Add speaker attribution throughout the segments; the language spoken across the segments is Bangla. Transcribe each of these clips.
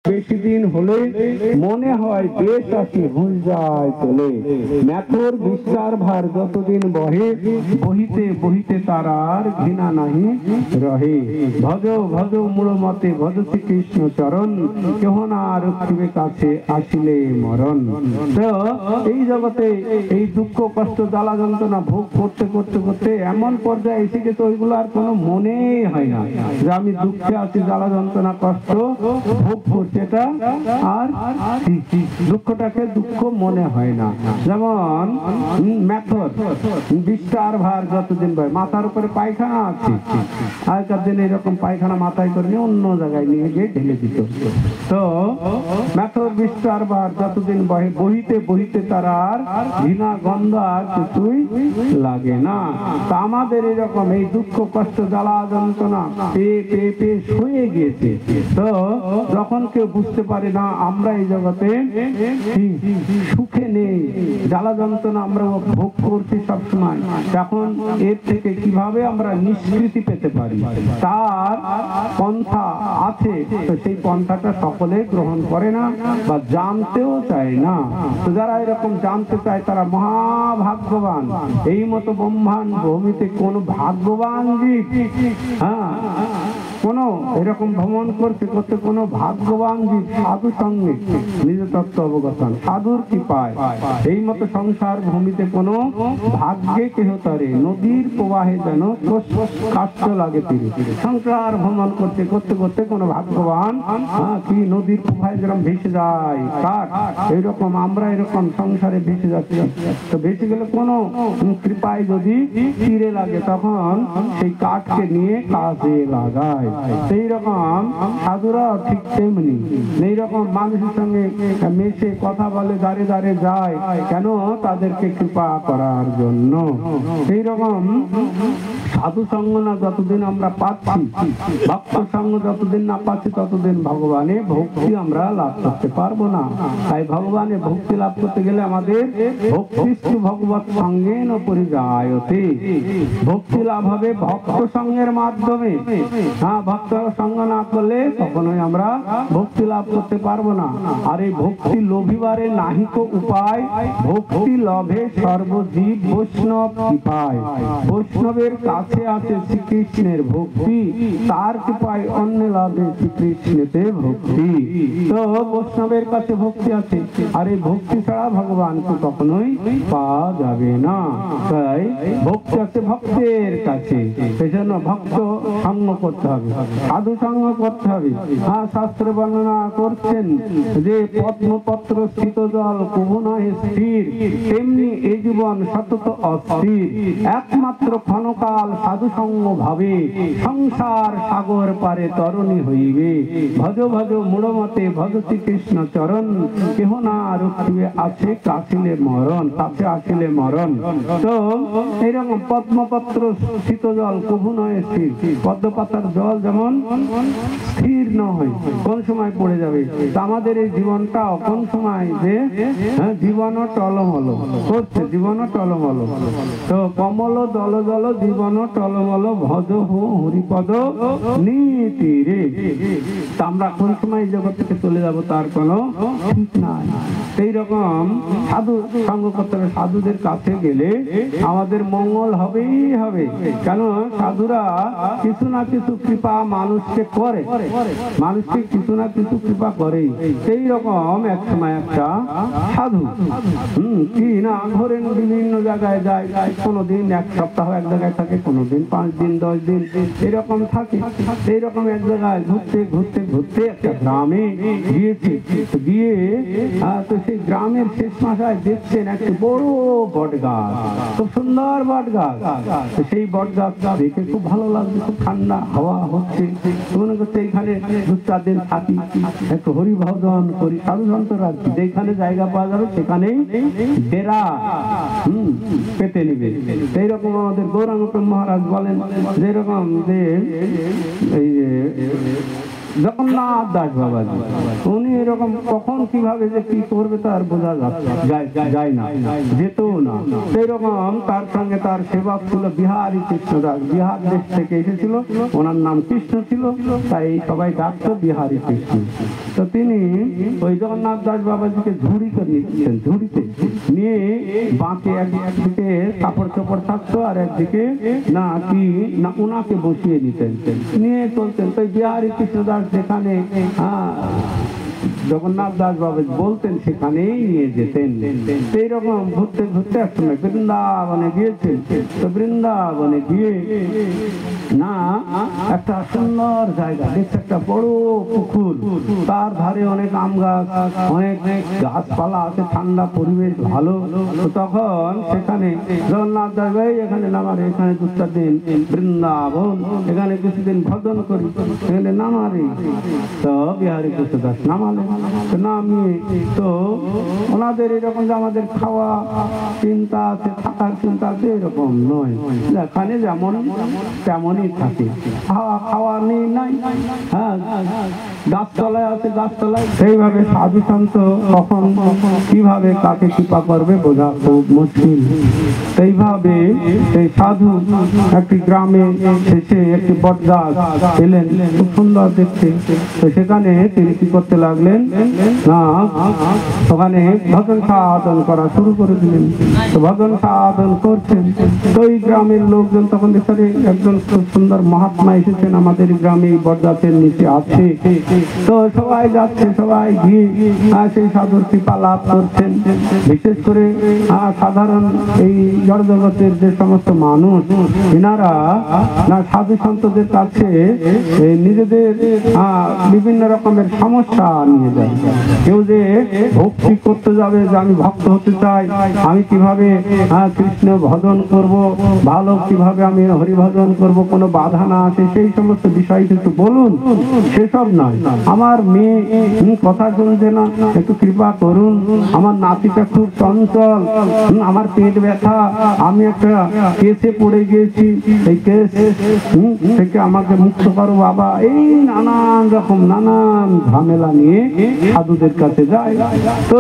Speaker 1: বেশি দিন হলে মনে হয় বেশ আছি ভুল যায় চলে। ম্যাথর বিস্তার ভার যতদিন বহে, বহিতে বহিতে তার আর ঘৃণা নাহি রহে। ভজ ভজ মূল মতে ভজ শ্রীকৃষ্ণ চরণ, কেহ না রক্ষিবে কাছে আসিলে মরণ। তো এই জগতে এই দুঃখ কষ্ট জ্বালা যন্ত্রণা ভোগ করতে করতে করতে এমন পর্যায়ে এসে গেছে ওইগুলো আর কোনো মনেই হয় না যে আমি দুঃখে আছি, জ্বালা যন্ত্রণা কষ্ট ভোগ করছি, এটা আর দুঃখটাকে দুঃখ মনে হয় না। যেমন ম্যাথর বিস্তার ভার যতদিন বয়, মাথার উপরে পায়খানা আছে, আগেকার দিনে এরকম পায়খানা মাথায় করে নিয়ে অন্য জায়গায় নিয়ে গিয়ে ঢেলে দিত। তো ম্যাথর বিস্তার ভার যতদিন বহে, বহিতে বহিতে তার আর ঘৃণা গন্ধ আর কিছুই লাগে না। তা আমাদের এরকম এই দুঃখ কষ্ট জ্বালা যন্ত্রণা পেয়ে পেয়ে পেয়ে শুয়ে গিয়েছে। তো যখন কেউ বুঝতে পারে না আমরা এই জগতে সুখে নেই, জ্বালা যন্ত্রণা আমরা ভোগ করছি সবসময়, তখন এর থেকে কিভাবে আমরা নিষ্কৃতি পেতে পারি তার পন্থা আছে। তো সেই পন্থাটা সকলে গ্রহণ করে না বা জানতেও চায় না। তো যারা এরকম জানতে চায় তারা মহাভাগ্যবান। এই মতো ব্রহ্মাণ্ড ভূমিতে কোন ভাগ্যবান জীব, কোন এরকম ভ্রমণ করতে করতে কোন ভাগ্যবান জীব সাধু সঙ্গে নিজ তত্ত্ব অবগতন, সাধুর কৃপায় এই মতো সংসার ভূমিতে কোন ভাগ্যে কেহ তারে নদীর প্রবাহে যেন কাষ্ট লাগে তীরে। সংসার ভ্রমণ করতে করতে করতে কোন ভাগ্যবান কি নদীর প্রবাহে যেরকম ভেসে যায় কাঠ, এইরকম আমরা এরকম সংসারে ভেসে যাচ্ছি। তো ভেসে গেলে কোন কৃপায় যদি তীরে লাগে তখন সেই কাঠকে নিয়ে কাজে লাগায়। সেই রকম সাধুরা ঠিক তেমনি এইরকম মানুষের সঙ্গে মেশে কথা বলে, দাঁড়ে দাঁড়ে যায় কেন? তাদেরকে কৃপা করার জন্য। সেই রকম সাধু সঙ্গ না যতদিন আমরা পাচ্ছি, ভক্ত সঙ্গ যতদিন না পাচ্ছি ততদিন ভগবানের ভক্তি আমরা লাভ করতে পারবো না। তাই ভগবানের ভক্তি লাভ করতে গেলে আমাদের ভক্তিষ্ঠু ভগবত সঙ্গে পরিযায়তে ভক্তি লাভ হবে ভক্ত সঙ্গের মাধ্যমে। ভক্ত সঙ্গ না করলে কখনোই আমরা ভক্তি লাভ করতে পারবো না। আর এই ভক্তি লোভিবারে নাহিক উপায়, ভক্তি লভে সর্বজীব বৈষ্ণব কৃপায়। বৈষ্ণবের কাছে আছে শ্রীকৃষ্ণের ভক্তি, তার কৃপায় অন্য লাভে শ্রীকৃষ্ণেতে ভক্তি। তো বৈষ্ণবের কাছে ভক্তি আছে, আর এই ভক্তি ছাড়া ভগবানকে কখনোই পাওয়া যাবে না। তাই ভক্তি আছে ভক্তের কাছে, সেই জন্য ভক্ত সঙ্গ করতে হবে, সাধু সঙ্গ করতে হবে। শাস্ত্র বর্ণনা করছেন যে পদ্মপত্র স্থিত জল কবু নহে স্থির, তেমনি এই জীবন সতত অস্থির। একমাত্র ক্ষণকাল সাধু সঙ্গ ভাবে, সংসার সাগর পারে তরণী হইবে। ভজ ভজ মূঢ়মতে ভজ শ্রীকৃষ্ণ চরণ, কেহ না রক্ষিবে আছে কাছিলে মরণ, কাছে আসিলে মরণ। তো এইরকম পদ্মপত্র স্থিত জল কবু নহে স্থির, পদ্মপাতার জল যেমন স্থির নয়, কোন সময় পড়ে যাবে। আমাদের এই জীবনটাও কোন সময় যে জীবন টলমল করছে, জীবন টলমল। তো কমল দল দল জীবন টলমল, ভজ হো হরিপদ নীতি রে। আমরা কোন সময় জগৎ থেকে চলে যাব তার কোনো ঠিক নাই। সেই রকম সাধু সঙ্গ করতে হবে। সাধুদের কাছে গেলে আমাদের মঙ্গল হবেই হবে। কেন? সাধুরা কিছু না কিছু কৃপা মানুষকে করে, মানুষকে কিছু না কিছু কৃপা করে। সেই রকম এক সময় একটা সাধু কি না ধরেন বিভিন্ন জায়গায় যায়, কোনোদিন এক সপ্তাহ এক জায়গায় থাকে, কোনোদিন 5 দিন 10 দিন এরকম থাকে। এইরকম এক জায়গায় ঘুরতে ঘুরতে ঘুরতে একটা গ্রামে গিয়েছে। গিয়ে তো সেই গ্রামের শেষ মাথায় দেখছেন একটা বড় বট গাছ, খুব সুন্দর বট গাছ। সেই বট গাছটা দেখে খুব ভালো লাগছে, খুব ঠান্ডা হাওয়া হচ্ছে। মনে করছে এইখানে 2-4 দিন থাকি, একটু হরিভজন করি, সাধু সন্ত রাখছি। যেখানে জায়গা পাওয়া যাবে সেখানেই ডেরা পেতে নিবে। এইরকম আমাদের গৌরাঙ্গ মহারাজ বলেন যেরকম যে এই জগন্নাথ দাস বাবাজি, উনি এরকম কখন কিভাবে যে কি করবে তার বোঝা যায় না, যেত না। সেই রকম তার সঙ্গে তার সেবক ছিল বিহারী কৃষ্ণ দাস, বিহার দেশ থেকে এসেছিল, ওনার নাম কৃষ্ণ ছিল, তাই সবাই ডাকতো বিহারী কৃষ্ণ। তো তিনি ওই জগন্নাথ দাস বাবাজিকে ঝুড়িতে নিচ্ছেন, ঝুড়িতে নিয়ে বাঁকে একদিকে কাপড় চোপড় থাকতো আর একদিকে না কি না ওনাকে বসিয়ে নিতেন, নিয়ে চলতেন। তো বিহারী কৃষ্ণ দাস যেখানে জগন্নাথ দাস বাবাজি বলতেন সেখানেই নিয়ে যেতেন। সেই রকম ঘুরতে ঘুরতে একসময় বৃন্দাবনে গিয়েছেন। তো বৃন্দাবনে গিয়ে না একটা সুন্দর জায়গা দেখছে, একটা বড় পুকুর, তার ধারে অনেক আম গাছ, অনেক গাছপালা আছে, ঠান্ডা পরিবেশ ভালো। তখন সেখানে জগন্নাথ দাস ভাই এখানে নামারে, এখানে 2-4 দিন বৃন্দাবন, এখানে কিছুদিন ভজন করি, এখানে নামারে। তো বিহারী কৃষ্ণ দাস নামালেন, নামিয়ে তো ওনাদের এরকম যে আমাদের খাওয়া চিন্তা আছে, থাকার চিন্তা আছে, এরকম নয়, এখানে যেমন তেমনই থাকে, খাওয়া নেই নাই, হ্যাঁ গাছতলায় আছে, গাছতলায়। সেইভাবে সাধু সন্ত কখন কিভাবে কাকে কৃপা করবে বোঝা খুব মুশকিল। সেইভাবে সেই সাধু একটি গ্রামে শেষে একটি বটগাছ পেলেন, খুব সুন্দর দেখতে। তো সেখানে তিনি কি করতে লাগলেন না, ওখানে ভজন সাধন করা শুরু করে দিলেন। তো ভজন সাধন করছেন, তো এই গ্রামের লোকজন তখন দেখছেন একজন খুব সুন্দর মহাত্মা এসেছেন আমাদের গ্রামে, বটগাছের নিচে আছে। তো সবাই যাচ্ছে, সবাই গিয়ে সেই সাধুর কৃপা লাভ করছেন। বিশেষ করে সাধারণ এই জড় জগতের যে সমস্ত মানুষ, এনারা না সাধু সন্তদের কাছে নিজেদের বিভিন্ন রকমের সমস্যা নিয়ে যায়। কেউ যে ভক্তি করতে যাবে, যে আমি ভক্ত হতে চাই, আমি কিভাবে কৃষ্ণ ভজন করব, ভালো কিভাবে আমি হরিভজন করব, কোনো বাধা না আসে, সেই সমস্ত বিষয় কিন্তু বলুন, সেসব নয়। আমার মেয়ে কথা শুনছে না, একটু কৃপা করুন, আমার নাতিটা খুব চঞ্চল, আমার পেট ব্যথা, আমি একটা কেসে পড়ে গিয়েছি, এই কেস থেকে আমাকে মুক্ত করো বাবা। এই নানান রকম নানান ঝামেলা নিয়ে সাধুদের কাছে যায়। তো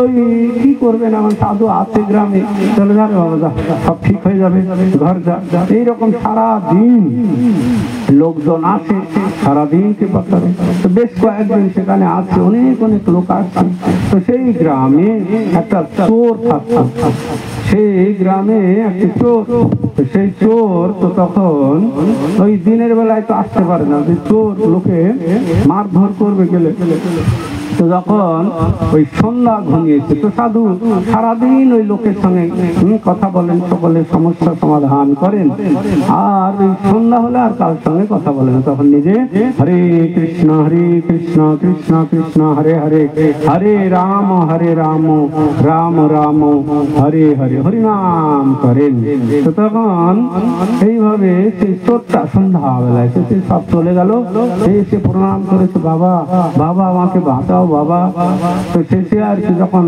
Speaker 1: কি করবেন, আমার সাধু আছে গ্রামে, চলে যাবে বাবা, সব ঠিক হয়ে যাবে, ঘর যা। এইরকম সারা দিন লোকজন আসে, সারাদিন কৃপা করে। তো বেশ কয়েকদিন সেখানে আছে, অনেক অনেক লোক আসছে। তো সেই গ্রামে একটা চোর থাকতো, সেই গ্রামে একটা চোর। সেই চোর তো তখন ওই দিনের বেলায় তো আসতে পারে না, যে চোর লোকে মারধর করবে গেলে। তো যখন ওই সন্ধ্যা ঘনিয়েছে, তো সাধু সারাদিন ওই লোকের সঙ্গে কথা বলেন, সকলের সমস্যার সমাধান করেন, আর ওই সন্ধ্যা হলে আর কার সঙ্গে কথা বলেন। তখন নিজে হরে কৃষ্ণ কৃষ্ণ কৃষ্ণ হরে হরে, হরে রাম রাম রাম হরে হরে, হরিনাম করেন। তো তখন এইভাবে সেই চোরটা সন্ধ্যা বেলায় সে সব চলে গেল, এসে প্রণাম করেছে, বাবা বাবা আমাকে বাঁচাও বাবা। তো শেষে আর কি যখন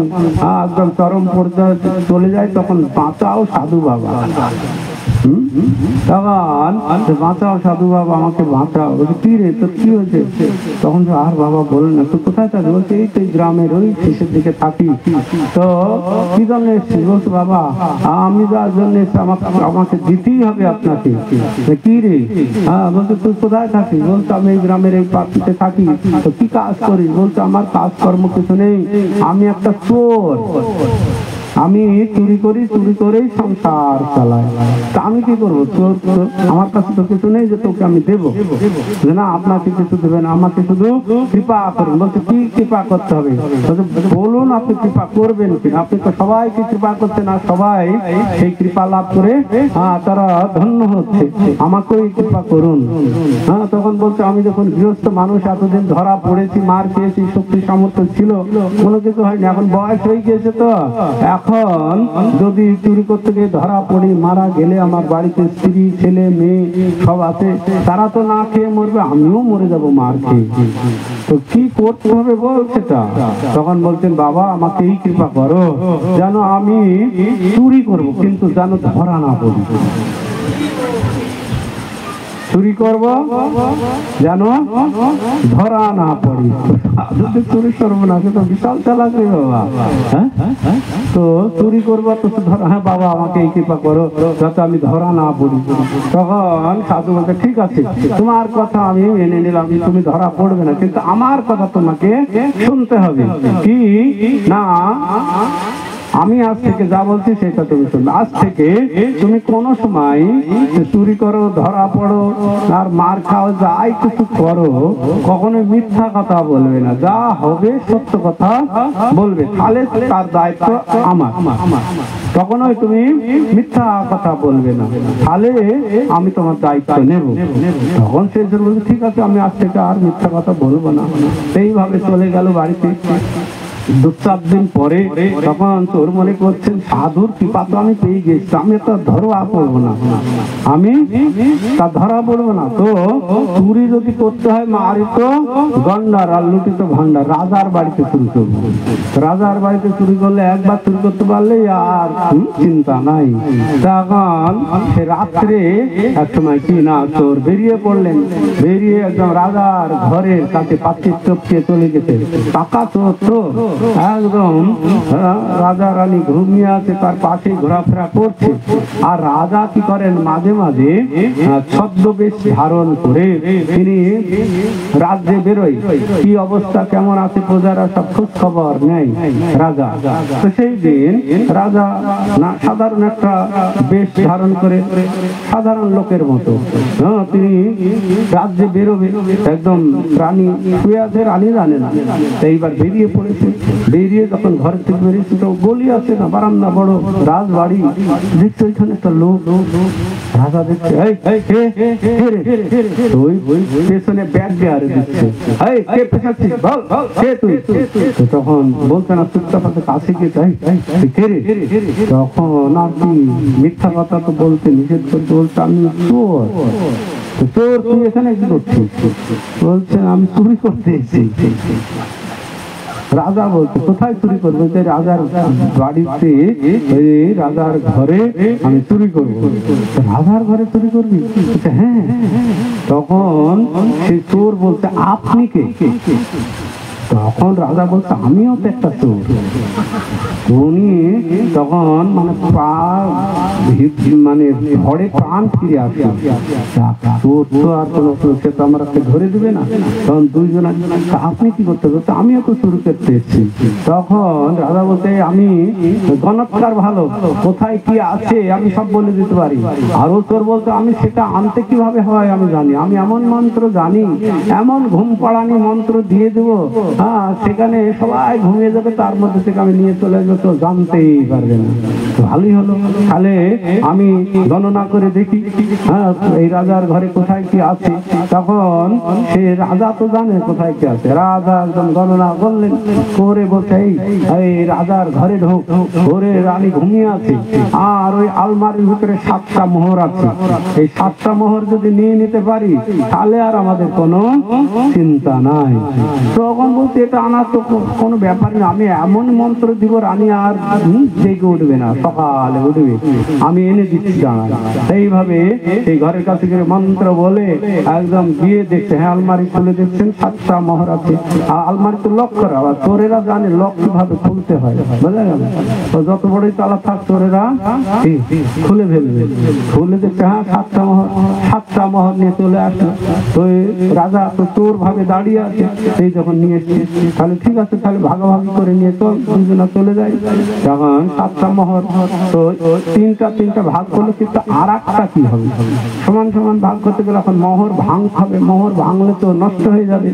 Speaker 1: একদম চরম পর্যায়ে চলে যায়, তখন বাঁচাও সাধু বাবা, তখন বাঁচাও সাধু বাবা, আমাকে বাঁচাও। কি রে, তোর কি হয়েছে? তখন আর বাবা বলেন না, তুই কোথায় থাকি? বলছে এই তো গ্রামের ওই শেষের দিকে থাকি। তো কি জন্য এসছি? বলছে বাবা আমি যার জন্য এসছি আমাকে দিতেই হবে আপনাকে। কি রে? হ্যাঁ। বলছে তুই কোথায় থাকিস? বলছে আমি এই গ্রামের এই পাখিতে থাকি। তো কি কাজ করিস? বলছে আমার কাজকর্ম কিছু নেই, আমি একটা চোর, আমি চুরি করি, চুরি করেই সংসার চালাই। তা আমি কি করবো? আমার কাছে তো কিছু নেই যে তোকে আমি দেবো, না আপনাকে কিছু দেবেন, আমাকে শুধু কৃপা করুন। বলছে কি কৃপা করতে হবে? বলুন আপনি কৃপা করবেন কিনা? আপনি তো সবাইকে কৃপা করছেন, আর সবাই সেই কৃপা লাভ করে তারা ধন্য হচ্ছে, আমাকেও কৃপা করুন। হ্যাঁ। তখন বলছে আমি যখন গৃহস্থ মানুষ, এতদিন ধরা পড়েছি, মার খেয়েছি, শক্তি সামর্থ্য ছিল, কোনো কিছু হয়নি, এখন বয়স হয়ে গিয়েছে, তো এখন যদি চুরি করতে গিয়ে ধরা পড়ি, মারা গেলে আমার বাড়িতে স্ত্রী ছেলে মেয়ে সব আছে, তারা তো না খেয়ে মরবে, আমিও মরে যাবো মার খেয়ে। তো কি করতে হবে বল সেটা? তখন বলছেন বাবা আমাকে এই কৃপা করো, যেন আমি চুরি করব কিন্তু যেন ধরা না পড়ি। চুরি করব যেন ধরা না পড়ি। সাধুদের চুরি করবো না, সে তো বিশাল চালাক রে বাবা। হ্যাঁ, তো চুরি করবো তো ধরা, হ্যাঁ বাবা আমাকে এই কৃপা করো যাতে আমি ধরা না পড়ি। তখন সাধু বলতে ঠিক আছে, তোমার কথা আমি মেনে নিলাম, তুমি ধরা পড়বে না, কিন্তু আমার কথা তোমাকে শুনতে হবে। কি না, আমি আজ থেকে যা বলছি সেটা তুমি শুনবে। আজ থেকে তুমি কোনো সময় চুরি করো, ধরা পড়ো, আর মার খাও, যাই কিছু করো, কখনো মিথ্যা কথা বলবে না। যা হবে সত্য কথা বলবে, তাহলে তার দায়িত্ব আমার। কখনোই তুমি মিথ্যা কথা বলবে না, তাহলে আমি তোমার দায়িত্ব নেব। তখন সে বলছে ঠিক আছে, আমি আজ থেকে আর মিথ্যা কথা বলবো না। এইভাবে চলে গেল বাড়িতে। 2-4 দিন পরে তখন তোর মনে করছেন সাধুর কৃপা তো আমি পেয়ে গেছি, আমি তো ধরা পড়বো না, আমি তা ধরা পড়বো না। তো চুরি যদি করতে হয় মারি তো গন্ডার আর লুটিত ভান্ডার, রাজার বাড়িতে চুরি করবো। রাজার বাড়িতে চুরি করলে একবার চুরি করতে পারলে আর চিন্তা নাই। তখন সে রাত্রে এক সময় কি না চোর বেরিয়ে পড়লেন, বেরিয়ে একদম রাজার ঘরের কাছে পাচ্ছির চোখকে চলে গেছে। টাকা চোর একদম রাজা রানী ঘুমিয়ে আছে, তার পাশে ঘোরাফেরা করছে। আর রাজা কি করেন, মাঝে মাঝে ছদ্মবেশ ধারণ করে তিনি রাজ্যে বেরোয়, কি অবস্থা কেমন আছে প্রজারা সব খোঁজ খবর নেয় রাজা। তো সেই দিন রাজা সাধারণ একটা বেশ ধারণ করে সাধারণ লোকের মতো তিনি রাজ্যে বেরোবে, একদম রানী শুয়ে আছে, রানী জানে না। এইবার বেরিয়ে পড়েছে, বেরিয়ে যখন ঘর থেকে বেরিয়েছে তো গলি আছে না, বারান্দা বড় রাজবাড়ি, দেখছে ওইখানে একটা লোক। রাজা দেখছে পেছনে ব্যাগ দেয়ারে দিচ্ছে, তখন বলতে না চুপচাপ কাছে গিয়ে তখন আর কি মিথ্যা কথা তো বলতে নিষেধ করতে, বলছে আমি চোর। চোর তুই এখানে কি করছিস? বলছেন আমি চুরি করতে এসেছি। রাজা বলছে কোথায় চুরি করবো? রাজার বাড়িতে, রাজার ঘরে আমি চুরি করবো। রাজার ঘরে চুরি করবি? হ্যাঁ। তখন সে চোর বলছে আপনি কে? তখন রাজা বলছে আমিও তো একটা চোর। উনি তখন মানে ঘরে প্রাণ ফিরে আসে, চোর তো আর কোনো সে তো আমরা ধরে দিবে না। তখন দুইজন আপনি কি করতে বলতে, আমিও তো চুরি করতে এসেছি। তখন রাজা বলতে আমি গণৎকার ভালো, কোথায় কি আছে আমি সব বলে দিতে পারি। আরো চোর বলতে আমি সেটা আনতে কিভাবে হয় আমি জানি, আমি এমন মন্ত্র জানি, এমন ঘুম পাড়ানি মন্ত্র দিয়ে দেবো, হ্যাঁ সেখানে সবাই ঘুমিয়ে যাবে, তার মধ্যে থেকে আমি নিয়ে চলে আসবো, তো জানতেই পারবে না। ভালোই হলো, তাহলে আমি গণনা করে দেখি হ্যাঁ এই রাজার ঘরে কোথায় কি আছে। তখন সে রাজা তো জানে কোথায় কি আছে, রাজা একদম গণনা করলেন করে বলছে এই রাজার ঘরে ঢোক, ঘরে রানী ঘুমিয়ে আছে, আর ওই আলমারির ভিতরে 7টা মোহর আছে, এই 7টা মোহর যদি নিয়ে নিতে পারি তাহলে আর আমাদের কোনো চিন্তা নাই। তখন বলতে এটা আনার তো কোনো ব্যাপার না, আমি এমন মন্ত্র দিব রানী আর জেগে উঠবে না, সকালে উঠবে, আমি এনে দিচ্ছি জানা। এইভাবে এই ঘরের কাছে গিয়ে মন্ত্র বলে একদম গিয়ে দেখছে, হ্যাঁ আলমারি খুলে দেখছেন 7টা মোহর আছে। আর আলমারি তো লক করা, আবার চোরেরা জানে লক কিভাবে খুলতে হয়, বোঝা গেল? তো যত বড়ই তালা থাক চোরেরা খুলে ফেলবে। খুলে দেখছে হ্যাঁ 7টা মোহর নিয়ে চলে আসলো। তো রাজা তো চোর ভাবে দাঁড়িয়ে আছে, এই যখন নিয়ে এসছে তাহলে ঠিক আছে, তাহলে ভাগাভাগি করে নিয়ে চল, দুজনা চলে যায়। যখন 7টা মোহর তো তিনটা ভাগ করলো, কিন্তু আর একটা কি হবে, সমান সমান ভাগ করতে গেলে এখন মোহর ভাঙবে, মোহর ভাঙলে তো নষ্ট হয়ে যাবে।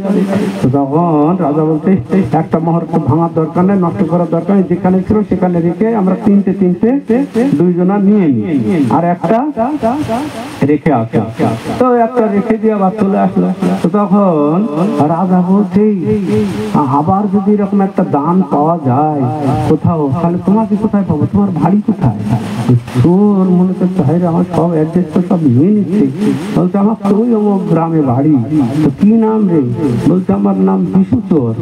Speaker 1: তখন রাজা বলতে একটা মোহর তো ভাঙার দরকার নেই, নষ্ট করার দরকার নেই, যেখানে ছিল সেখানে রেখে আমরা তিনটে দুইজনা নিয়ে নিই, আর একটা রেখে আসে। তো একটা রেখে দিয়ে আবার চলে আসলো। তো তখন রাজা বলছে আবার যদি এরকম একটা দান পাওয়া যায় কোথাও, তাহলে তোমাকে কোথায় পাবো, তোমার বাড়ি কোথায়? তোর মনে করতে হয় আমার সব অ্যাড্রেস তো সব নিয়ে নিচ্ছে। বলছে আমার তো ওই অমুক গ্রামে বাড়ি। তো কি নাম রে? বলছে আমার নাম বিশু চোর।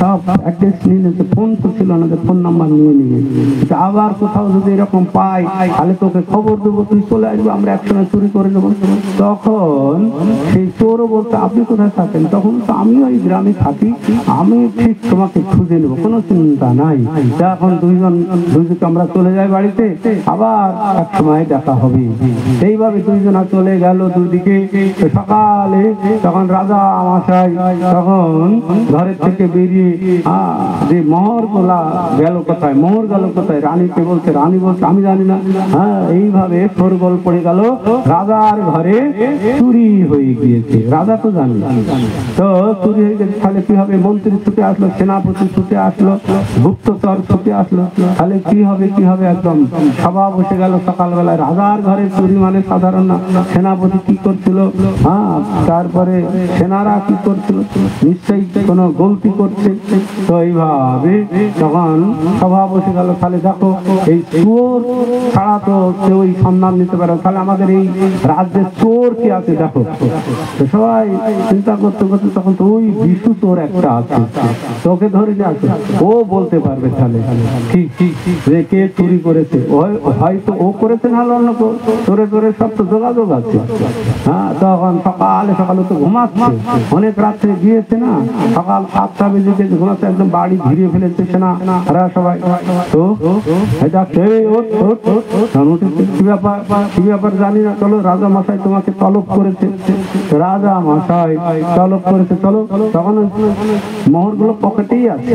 Speaker 1: সব অ্যাড্রেস নিয়ে নিচ্ছে, ফোন তো ছিল না, ফোন নাম্বার নিয়ে নিয়ে। আবার কোথাও যদি এরকম পাই তাহলে তোকে খবর দেবো, তুই চলে আসবো, আমরা একসঙ্গে চুরি করে নেবো। তখন সেই চোরও বলতে আপনি কোথায় থাকেন? তখন তো আমিও এই গ্রামে থাকি, আমি ঠিক তোমাকে খুঁজে নেবো, কোনো চিন্তা নাই। এখন দুইজনকে আমরা চলে যাই বাড়িতে, আবার এক সময় দেখা হবে। এইভাবে দুইজনা চলে গেল দুদিকে। সকালে তখন রাজা মশাই তখন ঘরের থেকে বেরিয়ে যে মোহর গোলা গেল কোথায়, মোহর গেল কোথায়, রানীকে বলছে, রানী বলছে আমি জানি না। এইভাবে শোরগোল পড়ে গেল, রাজার ঘরে চুরি হয়ে গিয়েছে। রাজা তো জানে, তো চুরি হয়ে গেছে। তাহলে কি হবে? মন্ত্রী ছুটে আসলো, সেনাপতি ছুটে আসলো, গুপ্তচর ছুটে আসলো। তাহলে কি হবে? কি হবে? একদম সভা বসে গেল সকালবেলায়। রাজার ঘরে চুরি মানে সাধারণ না। সেনাপতি কি করছিল, তারপরে সেনারা কি করছিল, নিশ্চয়ই কোনো গলতি করছে। তো এইভাবে তখন সভা বসে গেল। তাহলে দেখো, এই চোর ছাড়া তো কেউ সন্ধান নিতে পারে, তাহলে আমাদের এই রাজ্যের চোর কি আছে দেখো। সবাই চিন্তা করতে করতে তখন তো ওই বিশু চোর একটা আছে, তোকে ধরে নিয়ে আসে, ও বলতে পারবে তাহলে ঠিক যে কে চুরি করেছে। হয়তো ও করেছে, না অন্য চোরে চোরে সব তো যোগাযোগ আছে। তখন সকালে তো ঘুমাচ্ছে, অনেক রাত্রে গিয়েছে না, সকাল 7টা বেজে গেছে, ঘুমাচ্ছে, একদম বাড়ি ঘিরে ফেলেছে সেনা সবাই। তো কি ব্যাপার জানি না, চলো রাজা মশাই তোমাকে তলব করেছে। রাজা মশাই তলব করেছে, চলো। তখন মোহর গুলো পকেটেই আছে।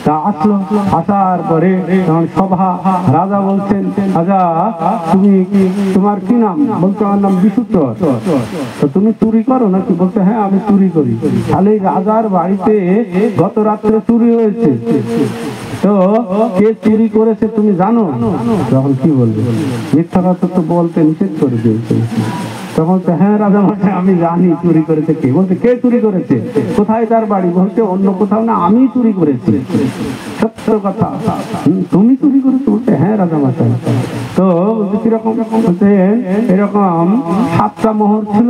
Speaker 1: তা আসলো, আসার পরে তখন সভা, রাজা বলছেন, রাজা তুমি তোমার কি নাম? বলছে আমার নাম বিশুচর। তো তুমি চুরি করো নাকি? বলছে হ্যাঁ আমি চুরি করি। তাহলে রাজার বাড়িতে গত রাত্রে চুরি হয়েছে, তো কে চুরি করেছে তুমি জানো? তখন কি বলবে? মিথ্যা কথা তো বলতে নিষেধ করে দিয়েছে। তখন হ্যাঁ রাজা মশাই আমি জানি চুরি করেছে কে। বলতে কে চুরি করেছে? কোথায় তার বাড়ি? বলছে অন্য কোথাও না, আমি চুরি করেছি। সত্য কথা, তুমি চুরি করেছো? বলতে হ্যাঁ রাজা মশাই। তো বলছে কিরকম? বলতে এরকম 7টা মোহর ছিল,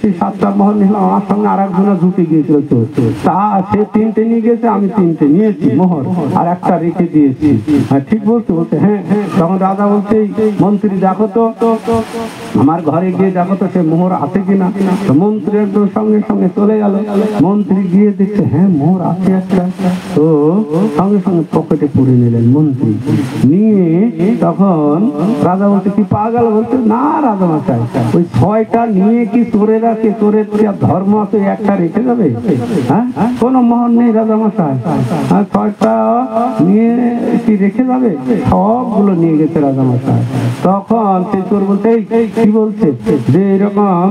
Speaker 1: সেই 7টা মোহর নিলাম, আমার সঙ্গে আর একজনা জুটে গিয়েছিল চোর, তা সে 3টে নিয়ে গেছে, আমি 3টে নিয়েছি মোহর, আর একটা রেখে দিয়েছি। ঠিক বলছো? বলতে হ্যাঁ। তখন রাজা বলছে মন্ত্রী দেখো তো, আমার ঘরে গিয়ে দেখো তো সে মোহর আছে কিনা। মন্ত্রী একদম সঙ্গে সঙ্গে চলে গেল, মন্ত্রী গিয়ে দেখছে হ্যাঁ মোহর আছে একটা। তো সঙ্গে সঙ্গে পকেটে পুরে নিলেন মন্ত্রী, নিয়ে তখন রাজা বলছে কি পাওয়া গেল? বলছে না রাজা মশাই, ওই 6টা নিয়ে কি চোরেরা, কে চোরের ধর্ম আছে একটা রেখে যাবে? কোনো মোহর নেই রাজা মশাই, 6টা নিয়ে কি রেখে যাবে? সবগুলো নিয়ে গেছে রাজা মশাই। তখন সেই চোর বলছে কি বলছে যে এরকম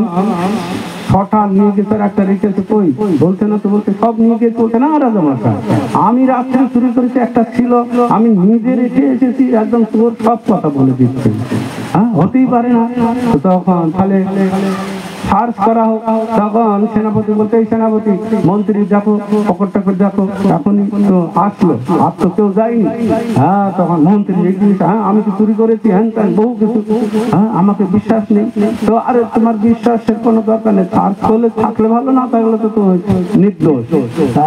Speaker 1: 6টা নিয়ে গেছে আর একটা রেখেছে, কই? বলছে না তো। বলতে সব নিয়ে গেছে। বলতে না রাজা মশাই, আমি রাত্রে চুরি করেছি, একটা ছিল, আমি নিজে রেখে এসেছি। একদম তোর সব কথা বলে দিচ্ছে, হতেই পারে না। তখন তাহলে সার্চ করা হোক। তখন সেনাপতি বলতে এই সেনাপতি মন্ত্রী দেখো পকেটটা করে দেখো, এখনই তো আসলো, আর তো কেউ যায়নি। তখন মন্ত্রী আমি তো চুরি করেছি, হ্যাঁ তাই বহু কিছু, আমাকে বিশ্বাস নেই। তো আরে তোমার বিশ্বাসের কোনো দরকার নেই, সার্চ করলে থাকলে ভালো, না থাকলে তো তুমি নির্দোষ।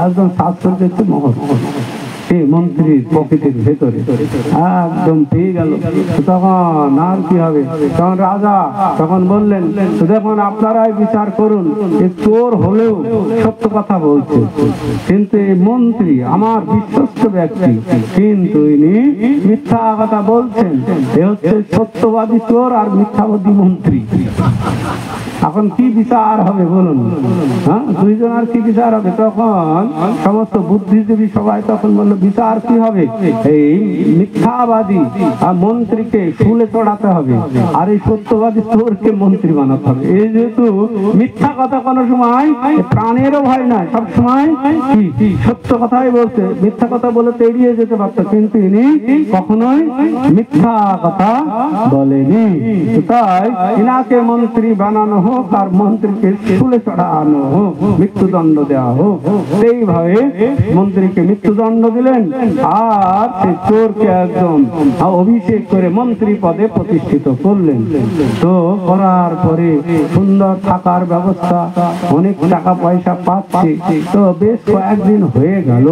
Speaker 1: একদম সার্চ করে দেখছে মোহর মন্ত্রীর পকেটের ভেতরে, একদম পেয়ে গেল। তখন আর কি হবে? তখন রাজা তখন বললেন দেখুন আপনারাই বিচার করুন, চোর হলেও সত্য কথা বলছে, কিন্তু এই মন্ত্রী আমার বিশ্বস্ত ব্যক্তি, কিন্তু ইনি মিথ্যা কথা বলছেন। এ হচ্ছে সত্যবাদী চোর আর মিথ্যাবাদী মন্ত্রী। এখন কি বিচার হবে বলুন? দুইজন আর কি বিচার হবে? তখন সমস্ত বুদ্ধিজীবী সবাই তখন বললো বিচার কি হবে? এই মিথ্যাবাদী মন্ত্রীকে শুলে চড়াতে হবে, আর এই সত্যবাদী চোরকে মন্ত্রী বানাতে হবে। এই যেহেতু মিথ্যা কথা কোনো সময় প্রাণেরও ভয় নাই, সব সময় কি সত্য কথাই বলছে, মিথ্যা কথা বলে এড়িয়ে যেতে পারতো, কিন্তু ইনি কখনোই মিথ্যা কথা বলেনি। তাই ইনাকে মন্ত্রী বানানো হোক, আর মন্ত্রীকে শুলে চড়ানো হোক, মৃত্যুদণ্ড দেওয়া হোক। এইভাবে মন্ত্রীকে মৃত্যুদণ্ড দিলে করলেন আর সেই চোরকে একদম অভিষেক করে মন্ত্রী পদে প্রতিষ্ঠিত করলেন। তো করার পরে সুন্দর থাকার ব্যবস্থা, অনেক টাকা পয়সা পাচ্ছে। তো বেশ কয়েকদিন হয়ে গেল,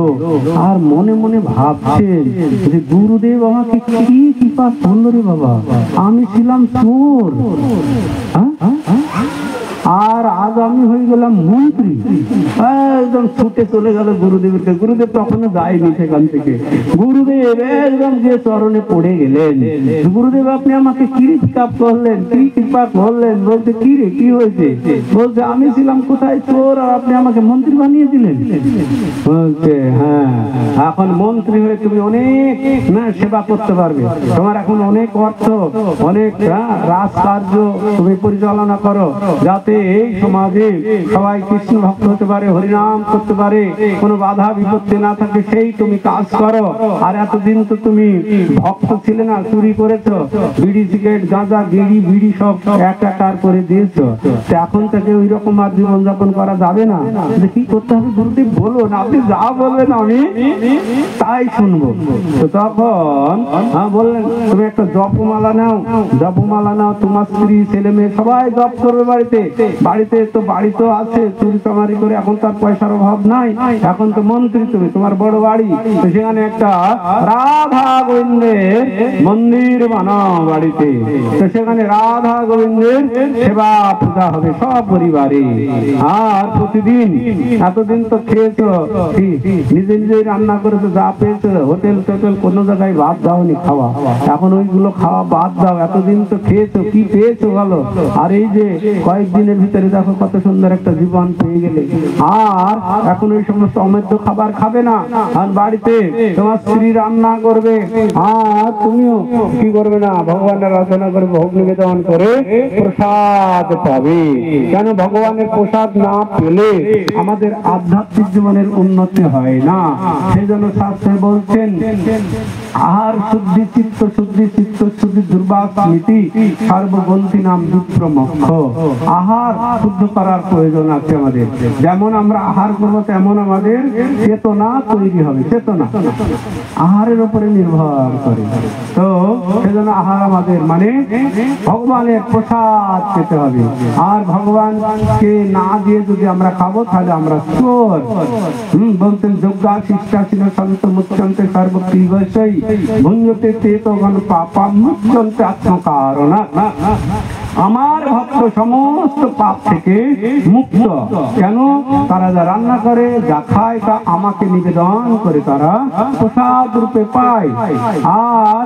Speaker 1: আর মনে মনে ভাবছেন যে গুরুদেব আমাকে কি কৃপা করলো রে বাবা, আমি ছিলাম চোর, আর আজ আমি হয়ে গেলাম মন্ত্রী। একদম ছুটে চলে গেল গুরুদেবের কাছে। গুরুদেব তখনও যায়নি সেখান থেকে। গুরুদেব একদম যে চরণে পড়ে গেলেন, গুরুদেব আপনি আমাকে কি কৃপা করলেন, কি কৃপা করলেন? বলতে কি রে, কি হয়েছে? বলতে আমি ছিলাম কোথায় চোর, আর আপনি আমাকে মন্ত্রী বানিয়ে দিলেন। বলছে হ্যাঁ, এখন মন্ত্রী হয়ে তুমি অনেক সেবা করতে পারবে, তোমার এখন অনেক অর্থ, অনেক রাজকার্য তুমি পরিচালনা করো, যাতে এই সমাজে সবাই কৃষ্ণ ভক্ত হতে পারে, হরিনাম করতে পারে, কোনো বাধা বিপত্তি না থাকে, সেই তুমি কাজ করো। আর এতদিন তো তুমি ভক্ত ছিলে না, চুরি করেছো, বিড়ি সিগারেট গাঁজা গেড়ি বিড়ি সব একাকার করে দিয়েছো, এখন থেকে ওই রকম আর জীবনযাপন করা যাবে না। কি করতে হবে গুরুদেব বলুন, আপনি যা বলবেন আমি তাই শুনবো। তো তখন বললেন তুমি একটা জপমালা নাও, জপমালা নাও, তোমার স্ত্রী ছেলে মেয়ে সবাই জপ করবে বাড়িতে। বাড়িতে তো বাড়ি তো আছে, চুরি চামারি করে এখন তার পয়সার অভাব নাই, এখন তো মন্ত্রী তুমি, তোমার বড় বাড়ি, তো সেখানে একটা রাধা গোবিন্দের মন্দির বানাও বাড়িতে। তো সেখানে রাধা গোবিন্দের সেবা পূজা হবে সব পরিবারে। আর প্রতিদিন এতদিন তো খেয়েছো, নিজে নিজেই রান্না করেছো, যা পেয়েছো, হোটেল টোটেল কোনো জায়গায় বাদ দাওনি খাওয়া, এখন ওইগুলো খাওয়া বাদ দাও। এতদিন তো খেয়েছো, কি পেয়েছো ভালো, আর এই যে কয়েকদিনের ভিতরে দেখো কত সুন্দর একটা জীবন পেয়ে গেলে। আর এখন ওই সমস্ত অমেদ্য খাবার খাবে না, আর বাড়িতে তোমার স্ত্রী রান্না করবে, আর তুমিও কি করবে না, ভগবানের আরাধনা করে ভোগ নিবেদন করে প্রসাদ পাবে। কেন ভগবানের প্রসাদ না পেলে আমাদের আধ্যাত্মিক জীবনের উন্নতি হয় না। সেই জন্য শাস্ত্রে বলছেন আহার শুদ্ধি, চিত্ত শুদ্ধি, চিত্ত শুদ্ধি দুর্বাস নীতি, সর্বগ্রন্থি নাম বিপ্র মোক্ষ। আহার শুদ্ধ করার প্রয়োজন আছে আমাদের। যেমন আমরা আহার করবো তেমন আমাদের চেতনা তৈরি হবে। চেতনা আহারের উপরে নির্ভর করে। তো সেজন্য আহার আমাদের মানে ভগবানের প্রসাদ পেতে হবে। আর ভগবানকে না দিয়ে যদি আমরা খাবো তাহলে আমরা চোর। বলতেন যজ্ঞা শিষ্টাশীল সন্ত মুচ্যন্তে সর্বপ্রিয়সৈ ভুঞ্জতে তেতগণ পাপাম মুচ্যন্তে আত্মকারণা। আমার ভক্ত সমস্ত পাপ থেকে মুক্ত। কেন? তারা যা রান্না করে, যা খায়, তা আমাকে নিবেদন করে তারা প্রসাদ রূপে পায়। আর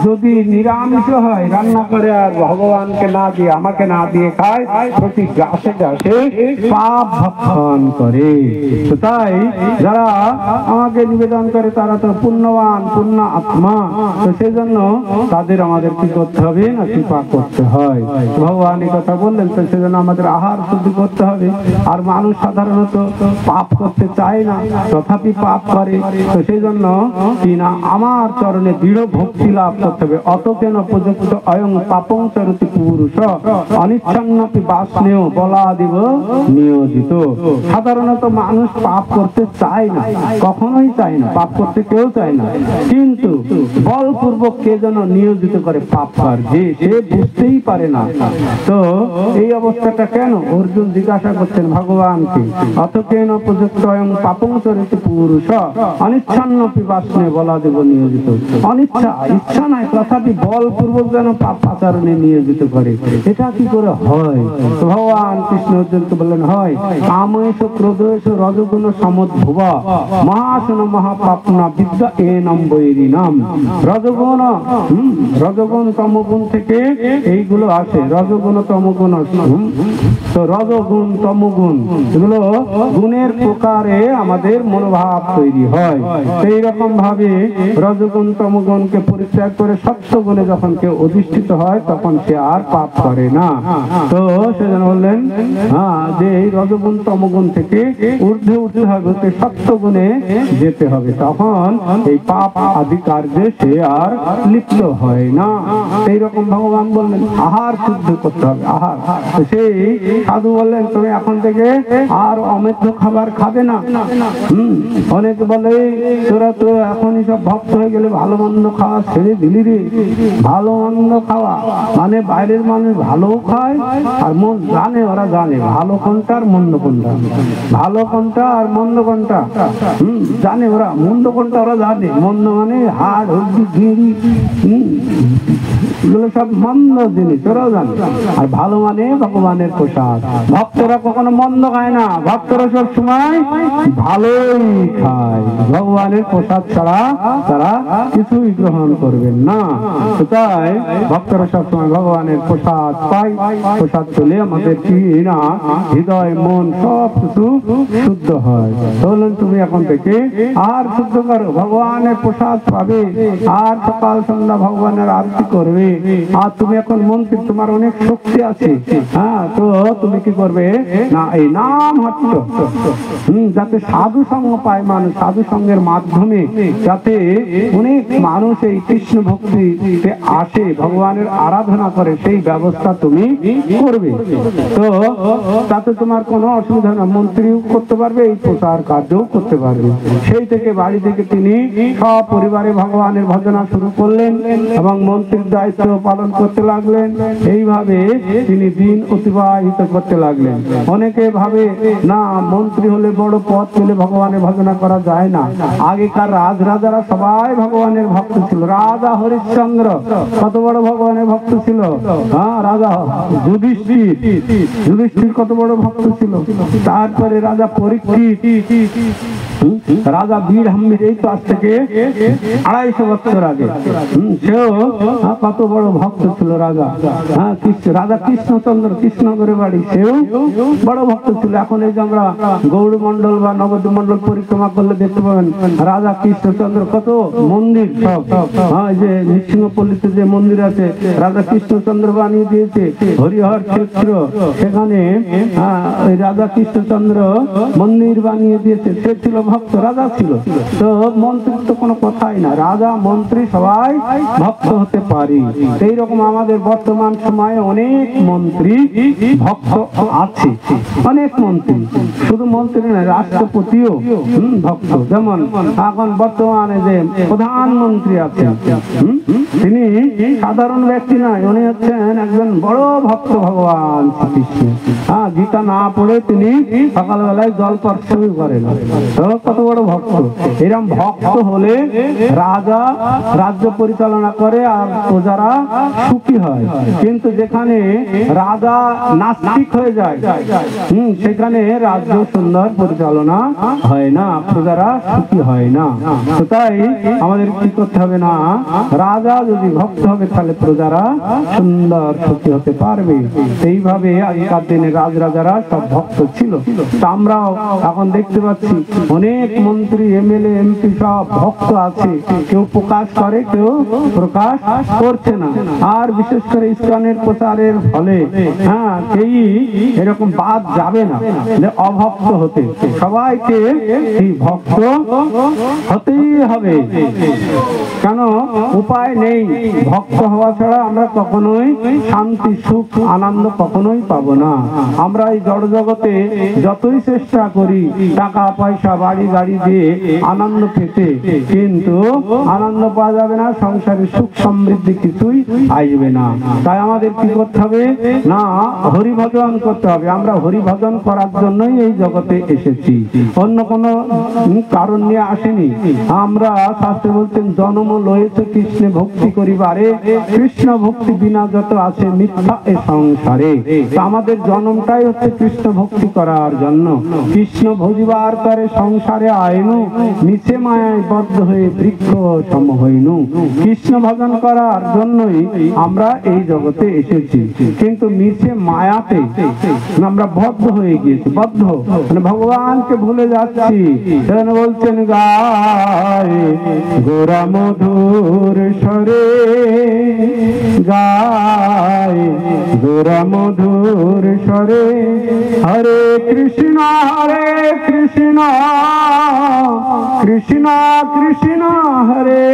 Speaker 1: যদি নিরামিষ হয়, রান্না করে আর ভগবানকে না দিয়ে, আমাকে না দিয়ে খায়, প্রতি গ্রাসে গ্রাসে পাপ ভক্ষণ করে। তো তাই যারা আমাকে নিবেদন করে তারা তো পুণ্যবান, পুণ্য আত্মা। তো সেই জন্য তাদের আমাদের কি করতে হবে না, কৃপা করতে হয়। ভগবান এই কথা বললেন, তো সেজন্য আমাদের আহার শুদ্ধি করতে হবে। আর মানুষ সাধারণত পাপ করতে চায় না, তথাপি পাপ করে। তো সেই জন্য কি না, আমার চরণে দৃঢ় ভক্তি লাভ করতে হবে। অত কেন প্রযুক্ত অয়ং পাপং চরতি পুরুষ অনিচ্ছন্নপি বাসনেয় বলাদিব নিয়োজিত। সাধারণত মানুষ পাপ করতে চায় না, কখনোই চায় না, পাপ করতে কেউ চায় না, কিন্তু বলপূর্বক কে যেন নিয়োজিত করে পাপ কার্যে, সে বুঝতেই পারে না। তো এই অবস্থাটা কেন? অর্জুন জিজ্ঞাসা করছেন ভগবানকে, অত কেন প্রযুক্ত পাপং চরিত পুরুষ অনিচ্ছান্নপি বাসনে বলাদেব নিয়োজিত। অনিচ্ছা, ইচ্ছা নাই, তথাপি বলপূর্বক যেন পাপ আচরণে নিয়োজিত করে। এটা কি করে হয়? ভগবান কৃষ্ণ অর্জুনকে বললেন, হয় কামেশ ক্রোধেশ রজগুণ সমদ্ভুব মহাসন মহাপাপনা বিদ্যা এ নম্বৈরি নাম। রজগুণ, রজগুণ তমগুণ থেকে এইগুলো আসে। রজগুণ তমগুণ, তো রজগুণ তমগুণ এগুলো গুণের প্রকারে আমাদের মনোভাব তৈরি হয়। সেই রকম ভাবে রজগুণ তমগুণকে পরিত্যাগ করে সত্য গুণে যখন কেউ অধিষ্ঠিত হয় তখন সে আর পাপ করে না। তো সেজন্য বললেন যে এই রজগুণ তমগুণ থেকে ঊর্ধ্বে উঠতে হবে, সত্য গুণে যেতে হবে, তখন এই পাপ আদি কার্যে সে আর লিপ্ত হয় না। সেই রকম ভগবান বললেন আহার শুদ্ধ করতে হবে। আহার, সেই সেই সাধু বললেন তুমি এখন থেকে আর অমেধ্য খাবার খাবে না। অনেকে বলে তোরা তো এখনই সব ভক্ত হয়ে গেলে ভালো মন্দ খাওয়া ছেড়ে দিলি রে। ভালো মন্দ খাওয়া মানে বাইরের মানুষ ভালোও খায় আর মন জানে, ওরা জানে ভালো কোনটা আর মন্দ কোনটা, ভালো কোনটা আর মন্দ কোনটা জানে ওরা। মন্দ কোনটা ওরা জানে, মন্দ মানে হাড় হলদি গিরি এগুলো সব মন্দ জিনিস ওরাও জানে। আর ভালো মানে ভগবানের প্রসাদ। ভক্তরা কখনো মন্দ খায় না, ভক্তরা সব সময় ভালোই খায়। ভগবানের প্রসাদ ছাড়া তারা কিছুই গ্রহণ করবেন না। তাই ভক্তরা সবসময় ভগবানের প্রসাদ পায়। প্রসাদ পেলে আমাদের কি না হৃদয় মন সব কিছু শুদ্ধ হয়। বললেন তুমি এখন থেকে আর শুদ্ধ করো, ভগবানের প্রসাদ পাবে আর সকাল সন্ধ্যা ভগবানের আরতি করবে। আর তুমি এখন মন্ত্রী, তোমার অনেক শক্তি আছে, হ্যাঁ, তো তুমি কি করবে না এই নাম হট্ট যাতে সাধু সঙ্গ পায় মানুষ, সাধু সঙ্গের মাধ্যমে যাতে অনেক মানুষ এই কৃষ্ণ ভক্তিতে আসে, ভগবানের আরাধনা করে, সেই ব্যবস্থা তুমি করবে। তো তাতে তোমার কোনো অসুবিধা না, মন্ত্রীও করতে পারবে, এই প্রচার কার্যও করতে পারবে। সেই থেকে বাড়ি থেকে তিনি সব পরিবারে ভগবানের ভজনা শুরু করলেন এবং মন্ত্রীর দায়িত্ব পালন করতে লাগলেন। এইভাবে তিনি দিন অতিবাহিত করতে লাগলেন। অনেকে ভাবে না মন্ত্রী হলে বড় পদ পেলে ভগবানের ভজনা করা যায় না। আগেকার রাজরাজারা সবাই ভগবানের ভক্ত ছিল। রাজা হরিশ্চন্দ্র কত বড় ভগবানের ভক্ত ছিল। হ্যাঁ, রাজা যুধিষ্ঠির কত বড় ভক্ত ছিল। তারপরে রাজা পরীক্ষিত, রাজা বীর হাম্মির, এই তো আজ থেকে 250 বছর আগে, সেও কত বড় ভক্ত ছিল রাজা। হ্যাঁ, রাজা কৃষ্ণচন্দ্র, কৃষ্ণনগরের বাড়ি, সেও বড় ভক্ত ছিল। এখন এই যে আমরা গৌড় মন্ডল বা নবদ্বীপ মন্ডল পরিক্রমা করলে দেখতে পাবেন রাজা কৃষ্ণচন্দ্র কত মন্দির, সব হ্যাঁ, যে নৃসিংহপল্লীতে যে মন্দির আছে রাজা কৃষ্ণচন্দ্র বানিয়ে দিয়েছে, হরিহর ক্ষেত্র, সেখানে ওই রাজা কৃষ্ণচন্দ্র মন্দির বানিয়ে দিয়েছে। সে ছিল ভক্ত, রাজা ছিল। তো মন্ত্রীর তো কোনো কথাই না, রাজা মন্ত্রী সবাই ভক্ত হতে পারি। এইরকম আমাদের বর্তমান সময়ে অনেক মন্ত্রী ভক্ত আছে, অনেক মন্ত্রী, শুধু মন্ত্রী নয়, রাষ্ট্রপতিও ভক্ত। যেমন এখন বর্তমানে যে প্রধানমন্ত্রী আছেন, তিনি সাধারণ ব্যক্তি নয়, উনি হচ্ছেন একজন বড় ভক্ত ভগবান শ্রীকৃষ্ণ। হ্যাঁ, গীতা না পড়ে তিনি সকালবেলায় জল স্পর্শ করেন, কত বড় ভক্ত। এরকম ভক্ত হলে রাজা রাজ্য পরিচালনা করে আর প্রজারা সুখী হয়। কিন্তু যেখানে রাজা নাস্তিক হয়ে যায়, সেখানে রাজ্য সুন্দর পরিচালনা হয় না, প্রজারা সুখী হয় না। তো তাই আমাদের কি করতে হবে না, রাজা যদি ভক্ত হবে তাহলে প্রজারা সুন্দর সুখী হতে পারবে। এইভাবে আগেকার দিনে রাজরাজারা সব ভক্ত ছিল। আমরাও এখন দেখতে পাচ্ছি অনেক মন্ত্রী, এমএলএ, এমপি সব ভক্ত আছে, কেউ প্রকাশ করে, কেউ প্রকাশ করছে না। আর বিশেষ করে ইসলামের প্রচারের ফলে হ্যাঁ, কেই এরকম বাদ যাবে না যে অভক্ত হতে, সবাইকে এই ভক্ত হতেই হবে। কেন উপায় নেই, ভক্ত হওয়া ছাড়া আমরা কখনোই শান্তি, সুখ, আনন্দ কখনোই পাবো না। আমরা এই জড় জগতে যতই চেষ্টা করি টাকা পয়সা বাড়ি গাড়ি দিয়ে আনন্দ পেতে, কিন্তু আনন্দ পাওয়া যাবে না, সংসারে সুখ সমৃদ্ধি কিছুই আসবে না। তাই আমাদের কি করতে হবে না, হরিভজন করতে হবে। আমরা হরিভজন করার জন্যই এই জগতে এসেছি, অন্য কোনো কারণ নিয়ে আসেনি। আমরা শাস্ত্রে বলছেন জন্ম লয়েছে কৃষ্ণ ভক্তি করিবারে, কৃষ্ণ ভক্তি বিনা যত আছে মিথ্যা এ সংসারে। আমাদের জন্মটাই হচ্ছে কৃষ্ণ ভক্তি করার জন্য। কৃষ্ণ ভজিবার করে সংসারে আইনু, নিচে মায়ায় বদ্ধ হয়ে বৃক্ষ সম হইনু। কৃষ্ণ ভজন করার জন্যই আমরা এই জগতে এসেছি, কিন্তু নিচে মায়াতে আমরা বদ্ধ হয়ে গিয়েছি। বদ্ধ মানে ভগবানকে ভুলে যাচ্ছি। বলছেন গায় গোরা মধুর স্বরে, গায় গোরা মধুর স্বরে, হরে কৃষ্ণ কৃষ্ণ কৃষ্ণ হরে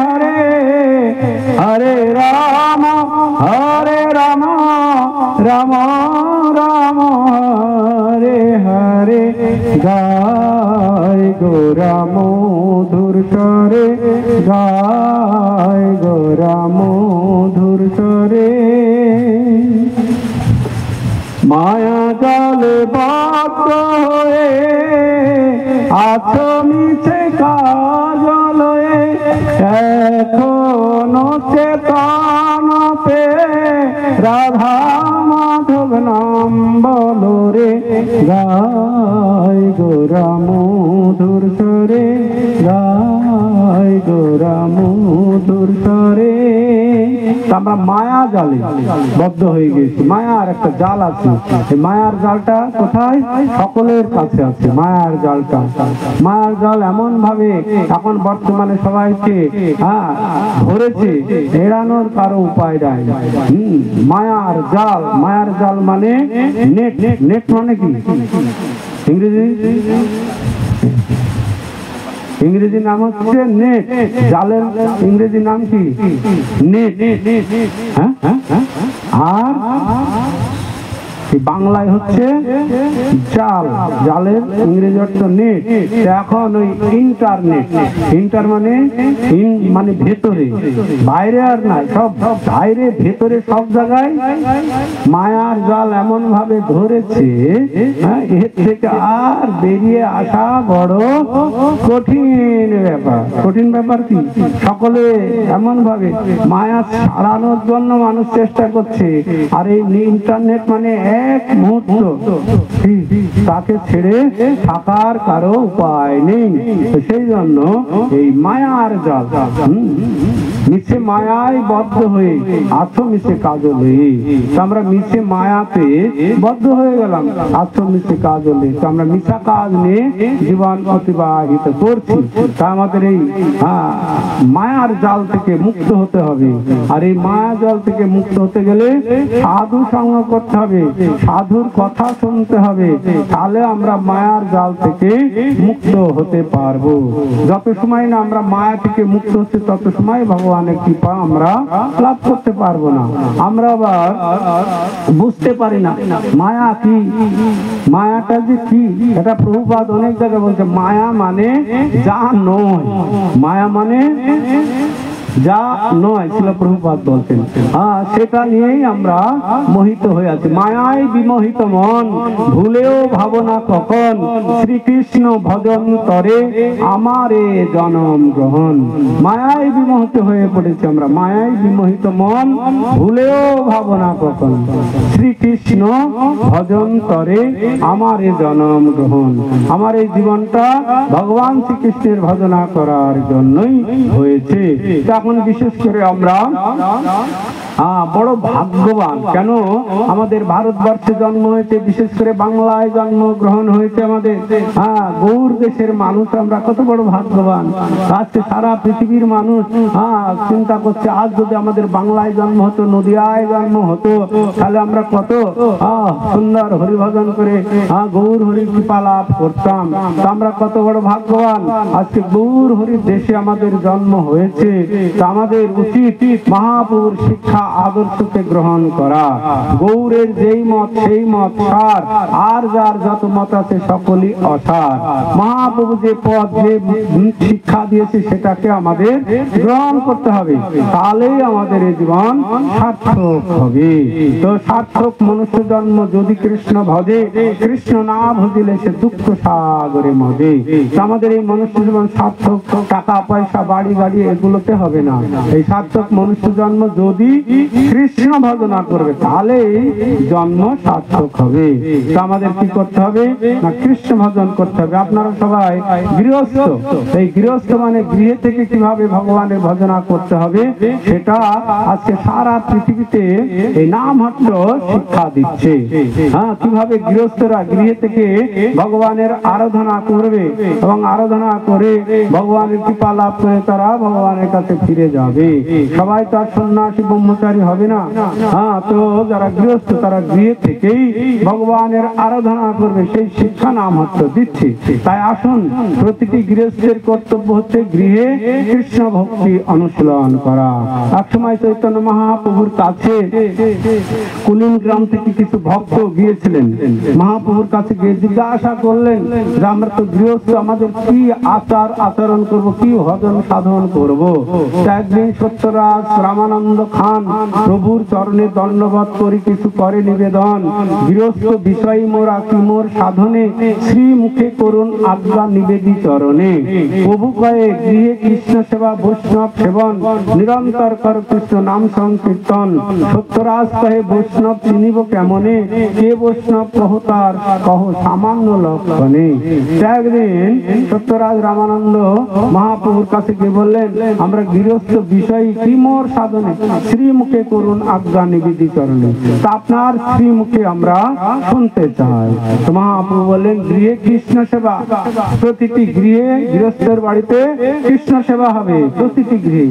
Speaker 1: হরে, হরে রাম রাম মধুর স্বরে গায় গোরা মধুর স্বরে। মায়া জালে বদ্ধ হয়ে আছো মিছে কাজলয়ে, এখনো চেতন পে রাধা মাধব নাম বলো রে। গায় গোরা মধুর স্বরে গায় গোরা মধুর স্বরে। আমরা মায়া জালে বদ্ধ হয়ে গেছি। মায়ার একটা জাল আছে, মায়ার জালটা কোথায়? সকলের কাছে আছে মায়ার জালটা। মায়ার জাল এমন ভাবে এখন বর্তমানে সবাইকে ধরেছে, এড়ানোর কারো উপায় নাই। মায়ার জাল, মায়ার জাল মানে নেট। নেট মানে কি ইংরেজি? ইংরেজি নাম হচ্ছে নেট। জালের ইংরেজি নাম কি? নেট। আর বাংলায় হচ্ছে জাল। জালের ইংরেজি অর্থ নেট। এখন ওই ইন্টারনেট, ইন্টার মানে ভেতরে, বাইরে আর নাই, সব বাইরে ভেতরে সব জায়গায় মায়ার জাল এমন ভাবে ধরেছে, এর থেকে আর বেরিয়ে আসা বড় কঠিন ব্যাপার। কঠিন ব্যাপার কি? সকলে এমন ভাবে মায়া ছাড়ানোর জন্য মানুষ চেষ্টা করছে। আর এই ইন্টারনেট মানে এক মুহূর্ত তাকে ছেড়ে থাকার কারো উপায় নেই। সেই জন্য এই মায়ার জাল, মিছে মায়ায় বদ্ধ হয়ে আছো মিছে কাজলে। আমরা মিছে মায়াতে বদ্ধ হয়ে গেলাম, আছো মিছে কাজলে। আমরা মিছা কাজ নিয়ে জীবন অতিবাহিত করছি। তা আমাদের এই মায়ার জাল থেকে মুক্ত হতে হবে। আর এই মায়া জাল থেকে মুক্ত হতে গেলে সাধু সঙ্গ করতে হবে, সাধুর কথা শুনতে হবে, তাহলে আমরা মায়ার জাল থেকে মুক্ত হতে পারবো। যত সময় না আমরা মায়া থেকে মুক্ত হচ্ছে তত সময় ভগবানের কৃপা আমরা লাভ করতে পারবো না। আমরা আবার বুঝতে পারি না মায়া কি, মায়াটা যে কি। এটা প্রভুপাদ অনেক জায়গায় বলছে, মায়া মানে যা নয়। মায়া মানে যা নয়, ছিল প্রভুপাদ বলতেন। সেটা নিয়েই আমরা মোহিত হয়ে আছি। মায়ায় বিমোহিত মন ভুলেও ভাবনা কখন, শ্রীকৃষ্ণ ভজন তরে আমারে জনম গ্রহণ। মায়ায় বিমোহিত হয়ে পড়েছি আমরা, মায়ায় বিমোহিত মন ভুলেও ভাবনা কখন, শ্রীকৃষ্ণ ভজন তরে আমারে জনম গ্রহণ। আমার এই জীবনটা ভগবান শ্রীকৃষ্ণের ভজনা করার জন্যই হয়েছে। এখন বিশেষ করে আমরা বড় ভাগ্যবান। কেন আমাদের ভারতবর্ষে জন্ম হয়েছে, বিশেষ করে বাংলায় জন্মগ্রহণ হয়েছে আমাদের। গৌর দেশের মানুষ আমরা কত বড় ভাগ্যবান। আজকে সারা পৃথিবীর মানুষ চিন্তা করছে, আজ যদি আমাদের বাংলায় জন্ম হতো, নদিয়ায় জন্ম হতো, তাহলে আমরা কত সুন্দর হরিভজন করে গৌর হরির কৃপা লাভ করতাম। আমরা কত বড় ভাগ্যবান। আজকে গৌর হরির দেশে আমাদের জন্ম হয়েছে। আমাদের উচিত মহাপুরুষ শিক্ষা আদর্শকে গ্রহণ করা। গৌরের যেই মত সেই মত সার, আর যার যত মত আছে সকলই অসার। মহাপ্রভু যে পথ, যে শিক্ষা দিয়েছে সেটাকে আমাদের গ্রহণ করতে হবে, তাহলেই আমাদের এই জীবন সার্থক হবে। তো সার্থক মনুষ্য জন্ম যদি কৃষ্ণ ভজে, কৃষ্ণ না ভজিলে সে দুঃখ সাগরে মজে। আমাদের এই মনুষ্য জীবন সার্থক টাকা পয়সা বাড়ি গাড়ি এগুলোতে হবে না। এই সার্থক মনুষ্য জন্ম যদি কৃষ্ণ ভজনা করবে তাহলে জন্ম সার্থক হবে। আমাদের কি করতে হবে না, কৃষ্ণ ভজন করতে হবে। আপনারা সবাই গৃহস্থ, এই গৃহস্থ মানে গৃহে থেকে কিভাবে ভগবানের ভজনা করতে হবে সেটা আজকে সারা পৃথিবীতে এই নামহট্ট শিক্ষা দিচ্ছে। কিভাবে গৃহস্থরা গৃহে থেকে ভগবানের আরাধনা করবে এবং আরাধনা করে ভগবানের কৃপা লাভ করে তারা ভগবানের কাছে ফিরে যাবে। সবাই তো আর সন্ন্যাসী ব্রহ্মচারী হবে না। তো যারা গৃহস্থ তারা গৃহে থেকেই ভগবানের আরাধনা করবে, সেই শিক্ষা নাম হচ্ছে দিচ্ছি। তাই আসুন, প্রতিটি গৃহস্থের কর্তব্য হচ্ছে গৃহে কৃষ্ণ ভক্তি অনুশীলন করা। একসময় চৈতন্য মহাপ্রভুর কাছে কুলিন গ্রাম থেকে কিছু ভক্ত গিয়েছিলেন। মহাপ্রভুর কাছে গিয়ে জিজ্ঞাসা করলেন যে আমরা তো গৃহস্থ, আমাদের কি আচার আচরণ করব, কি ভজন সাধন করব। একদিন সত্যরাজ রামানন্দ খান প্রভুর চরণে দণ্ডবত করি কিছু করে নিবেদন, গৃহস্থ বিষয় মোরা কি মোর সাধনে, শ্রী মুখে করুন আজ্ঞা নিবেদি চরণে। প্রভু কয়ে গৃহে কৃষ্ণ সেবা বৈষ্ণব সেবন, নিরন্তর কর কৃষ্ণ নাম সংকীর্তন। সত্যরাজ কহে বৈষ্ণব চিনিব কেমনে, কে বৈষ্ণব কহ তার কহ সামান্য লক্ষণে। একদিন সত্যরাজ রামানন্দ মহাপ্রভুর কাছে গিয়ে বললেন আমরা গৃহস্থ বিষয় কি মোর সাধনে, শ্রীমুখে করুন আজ্ঞা নিবেদি চরণে। তা আপনার শ্রীমুখে আমরা শুনতে চাই। তো মহাপ্রভু বললেন গৃহে কৃষ্ণ সেবা, প্রতিটি গৃহে গৃহস্থের বাড়িতে কৃষ্ণ সেবা হবে, প্রতিটি গৃহে।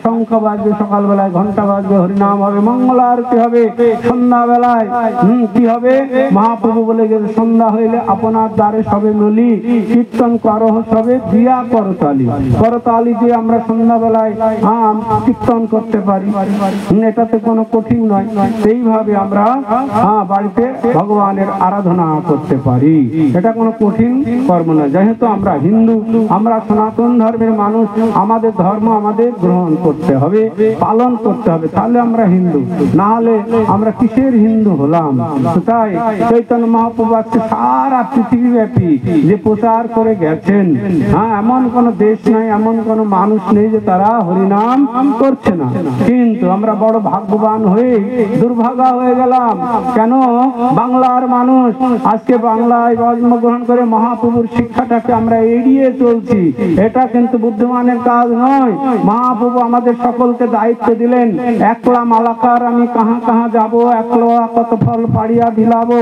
Speaker 1: শঙ্খ বাজবে সকালবেলায়, ঘন্টা বাজবে, হরিনাম হবে, মঙ্গল আরতি হবে, সন্ধ্যা বেলায় কি হবে, মহাপ্রভু বলে গেছে সন্ধ্যা হইলে আপনার দ্বারে সবে নলি, কীর্তন করহ সবে দিয়া করতালি। করতালি দিয়ে আমরা সন্ধ্যা বেলায় কীর্তন করতে পারি, এটাতে কোনো কঠিন নয়। সেইভাবে আমরা বাড়িতে ভগবানের আরাধনা করতে পারি, এটা কোনো কঠিন কর্ম নয়। যেহেতু আমরা হিন্দু, আমরা সনাতন ধর্মের মানুষ, আমাদের ধর্ম আমাদের গ্রহণ করতে হবে, পালন করতে হবে, তাহলে আমরা হিন্দু, না হলে আমরা কিসের হিন্দু হলাম। তাই চৈতন্য মহাপ্রভু আজকে সারা পৃথিবীব্যাপী যে প্রচার করে গেছেন, এমন কোন দেশ নাই, এমন কোন মানুষ নেই যে তারা হরিনাম করছে না। কিন্তু আমরা বড় ভাগ্যবান হয়ে দুর্ভাগা হয়ে গেলাম। কেন? বাংলার মানুষ আজকে বাংলায় জন্মগ্রহণ করে মহাপ্রভুর শিক্ষাটাকে আমরা এড়িয়ে চলছি। এটা কিন্তু বুদ্ধিমানের কাজ নয়। মহাপ্রভু আমাদের সকলকে দায়িত্ব দিলেন, একলা মালাকার আমি কাহা কাহা যাব, একলা কত ফল পাড়িয়া বিলাবো,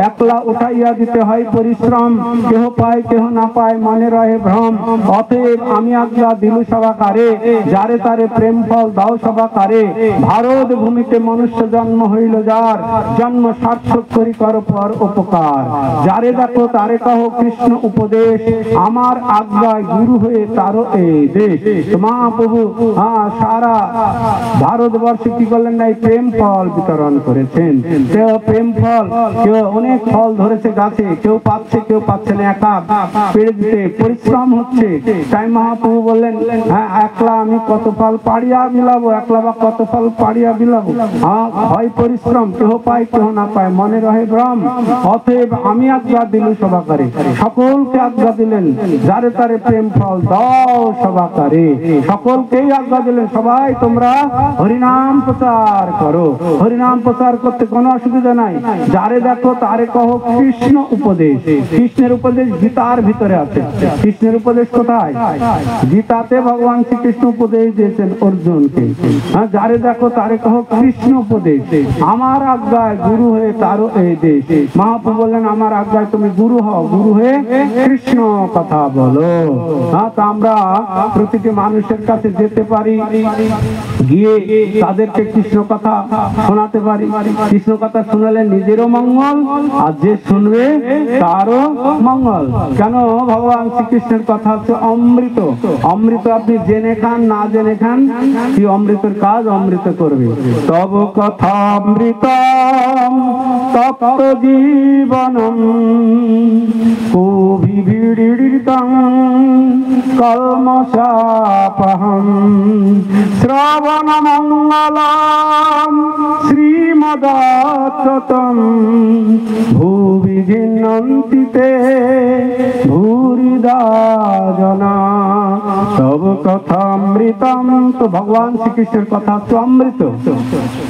Speaker 1: একলা উঠাইয়া দিতে হয় পরিশ্রম, কেহ পায় কেহ না পায় মনে রহে ভ্রম। অতএব আমি আজ্ঞা দিলু সবাকারে, যারে তারে প্রেম ফল দাও সবাকারে। ভারত ভূমিতে মনুষ্য জন্ম হইল যার, জন্ম সার্থক করি কর পর উপকার। যারে দেখো তারে কহ কৃষ্ণ উপদেশ, আমার আজ্ঞায় গুরু হয়ে তারও এই দেশ। মহাপ্রভু সারা ভারতবর্ষে কি করলেন না, প্রেম ফল বিতরণ করেছেন। কেউ প্রেম ফল, কেউ অনেক ফল ধরেছে গাছে, কেউ পাচ্ছে কেউ পাচ্ছে না, একা পেড়ে দিতে পরিশ্রম হচ্ছে। তাই মহাপ্রভু বললেন একলা আমি কত ফল পাড়িয়া বিলাবো, একলা বা কত ফল পাড়িয়া বিলাবো। হয় পরিশ্রম, কেহ পায় কেহ না পায় মনে রহে ভ্রম। অতএব আমি আজ্ঞা দিলু সবাকারে, সকলকে আজ্ঞা দিলেন, যারে তারে প্রেম ফল দাও সবাকারে। সকলকেই আজ্ঞা দিলেন, সবাই তোমরা হরিনাম প্রচার করো। হরিনাম প্রচার করতে কোনো অসুবিধা নাই। যারে দেখো তারে কহ কৃষ্ণ উপদেশ। কৃষ্ণের উপদেশ গীতার ভিতরে আছে। কৃষ্ণের উপদেশ কোথায়? গীতাতে ভগবান শ্রীকৃষ্ণ উপদেশ দিয়েছেন অর্জুনকে। যারে দেখো তারে কহ কৃষ্ণ উপদেশ, আমার আজ্ঞায় গুরু হয়ে তারও এই দেশ। মহাপ্রভু বললেন আমার আজ্ঞায় তুমি গুরু হও, গুরু হয়ে কৃষ্ণ কথা বলো। তা আমরা প্রতিটি মানুষের কাছে যেতে পারি, গিয়ে তাদেরকে কৃষ্ণ কথা শোনাতে পারি। কৃষ্ণ কথা শোনালে নিজেরও মঙ্গল, আর যে শুনবে তারও মঙ্গল। কেন? ভগবান শ্রীকৃষ্ণের কথা হচ্ছে অমৃত। অমৃত আপনি জেনে খান না জেনে খান, কি অমৃতের কাজ অমৃত করবে। তব কথা অমৃতম তপ্ত জীবনম, কুভিড়িড়িতং কলমশাপহম। শ্রবণ মঙ্গলম শ্রীমদাচ্যুতম, ভুবি জিনন্তি তে ভূরিদা জনা। তব কথা অমৃতম। তো ভগবান শ্রীকৃষ্ণের কথা হচ্ছে অমৃত,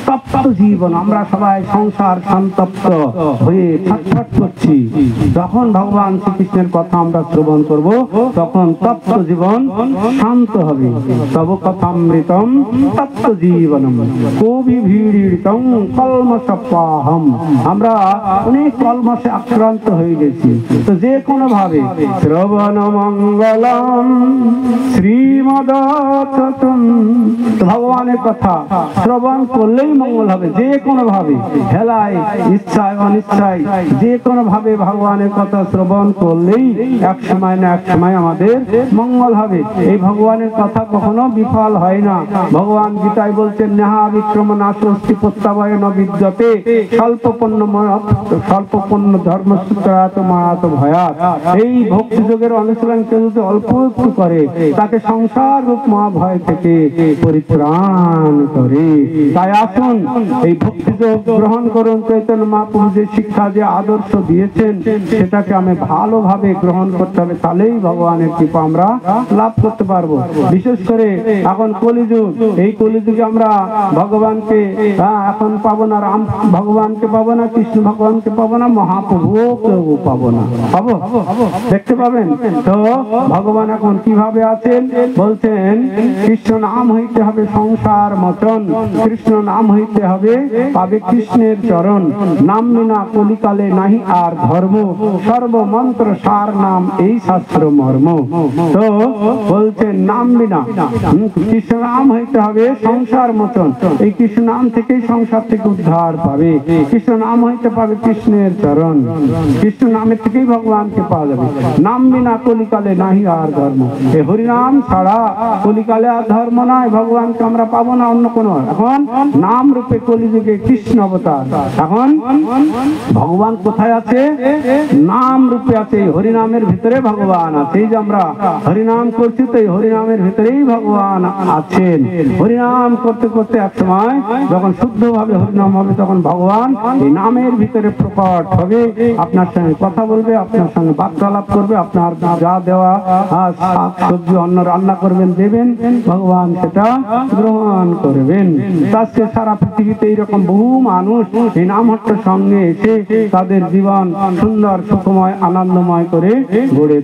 Speaker 1: তপ্ত জীবন। আমরা সবাই সংসার সন্তপ্ত হয়ে ছটফট করছি। যখন ভগবান শ্রীকৃষ্ণের কথা আমরা শ্রবণ করব, তখন তপ্ত জীবন শান্ত হবে। তব কথা অমৃতম তপ্ত জীবনম, কুভিড়িড়িতং কলমশাপহম। আমরা অনেক কলমশে আক্রান্ত হয়ে গেছি। তো যে কোনো ভাবে শ্রবণ মঙ্গলম শ্রীমদাচ্যুতম ভগবানের কথা শ্রবণ করলেই মঙ্গল হবে, যে কোনো ভাবে, হেলায় ইচ্ছায় অনিচ্ছায় যে কোনো ভাবে ভগবানের কথা শ্রবণ করলেই এক সময় না এক সময় আমাদের মঙ্গল হবে। এই ভগবানের কথা কখনো বিফল হয় না। ভগবান গীতায় বলছেন, নেহা বিক্রম নাশস্তি প্রত্যাবয় ন বিদ্যতে স্বল্পপন্ন ধর্মসূত্রাত মায়াত ভয়াত। এই ভক্তি যোগের অনুশীলন কেউ যদি অল্প একটু করে, তাকে সংসার রূপ মহাভয় থেকে পরিত্রাণ করে। তাই আসুন এই ভক্তি যোগ গ্রহণ করুন। চৈতন্য মহাপ্রভু যে শিক্ষা, যে আদর্শ দিয়েছেন, সেটাকে আমি ভালোভাবে গ্রহণ করতে হবে, তাহলেই ভগবানের কৃপা আমরা লাভ করতে পারবো। বিশেষ করে এখন কলিযুগ, এই কলিযুগে আমরা ভগবানকে এখন পাবো না, রাম ভগবানকে পাবো না, কৃষ্ণ ভগবানকে পাবো না, মহাপ্রভুও কেউ পাবো না। পাবো? দেখতে পাবেন তো ভগবান এখন কিভাবে আছেন? বলছেন, কৃষ্ণ নাম হইতে হবে সংসার মোচন, কৃষ্ণ নাম হইতে হবে পাবে কৃষ্ণের চরণ, নাম বিনা কলিকালে নাহি আর ধর্ম, সর্বমন্ত্র সার নাম এই শাস্ত্র মর্ম। তো বলছেন নাম বিনা, কৃষ্ণ নাম হইতে হবে সংসার মোচন, এই কৃষ্ণ নাম থেকেই সংসার থেকে উদ্ধার পাবে। কৃষ্ণ নাম হইতে পাবে কৃষ্ণের চরণ, কৃষ্ণ নামের থেকেই ভগবানকে পাওয়া যাবে। নাম বিনা কলিকালে নাহি আর ধর্ম, এই হরিনাম ছাড়া কলিকালে আর ধর্ম নয়, ভগবানকে আমরা পাবো না অন্য কোনো। এখন নাম রূপে কলিযুগে কৃষ্ণ অবতার, এখন ভগবান কোথায় আছে? নাম রূপে আছে, হরিনামের ভিতরে ভগবান আছে। এই যে আমরা হরিনাম করছি, তো এই হরিনামের ভিতরেই ভগবান আছেন। হরিনাম করতে করতে এক সময় যখন শুদ্ধ ভাবে হরিনাম হবে, তখন ভগবান এই নামের ভিতরে প্রকট হবে, আপনার সঙ্গে কথা বলবে, আপনার সঙ্গে বার্তালাপ করবে, আপনার যা দেওয়া শাক সবজি অন্ন রান্না করবেন, দেবেন, ভগবান সেটা গ্রহণ করবেন। আজকে সারা পৃথিবীতে এইরকম বহু মানুষ এই নামহট্টের সঙ্গে এসে তাদের জীবন সুন্দর সুখময় আনন্দময় করে গড়ে